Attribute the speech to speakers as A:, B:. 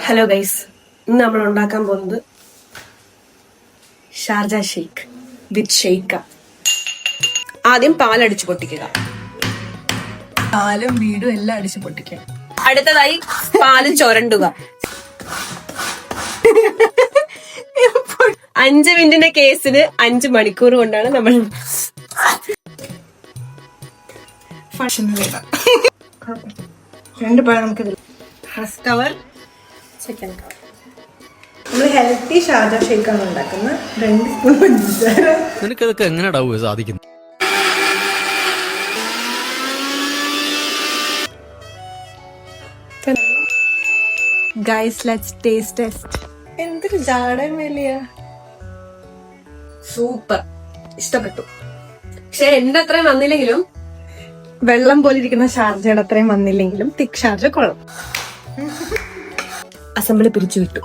A: Hello guys, ഇന്ന് നമ്മൾ ഉണ്ടാക്കാൻ പോകുന്നത് ഷാർജ ഷേക്ക് വിത്ത് ഷേക്ക. ആദ്യം പാലടിച്ചു പൊട്ടിക്കുക. പാലും വീടും എല്ലാം അടിച്ചു പൊട്ടിക്കുക. അടുത്തതായി പാല് ചൊരണ്ടുക. 5 മിനിറ്റിന്റെ കേസിന് 5 മണിക്കൂർ കൊണ്ടാണ് നമ്മൾ
B: രണ്ട് പഴം നമുക്ക്
A: ഫസ്റ്റ് കവർ, സെക്കൻഡ് കവർ.
B: നമ്മൾ ഹെൽത്തി ഷാർജ ഷേക്കാണ് ഉണ്ടാക്കുന്നത്. 2 സ്പൂൺ പഞ്ചസാര.
C: നിനക്കതൊക്കെ എങ്ങനെയാ സാധിക്കുന്നത്?
A: Guys, let's taste test.
B: എന്തൊരു ജാടയും വലിയ
A: സൂപ്പർ, ഇഷ്ടപ്പെട്ടു. പക്ഷെ എന്റെ അത്രയും വന്നില്ലെങ്കിലും,
B: വെള്ളം പോലെ ഇരിക്കുന്ന ഷാർജയുടെ അത്രയും വന്നില്ലെങ്കിലും തിക് ഷാർജ കൊള്ളാം.
A: അസംബ്ലി പിരിച്ചു വിട്ടു.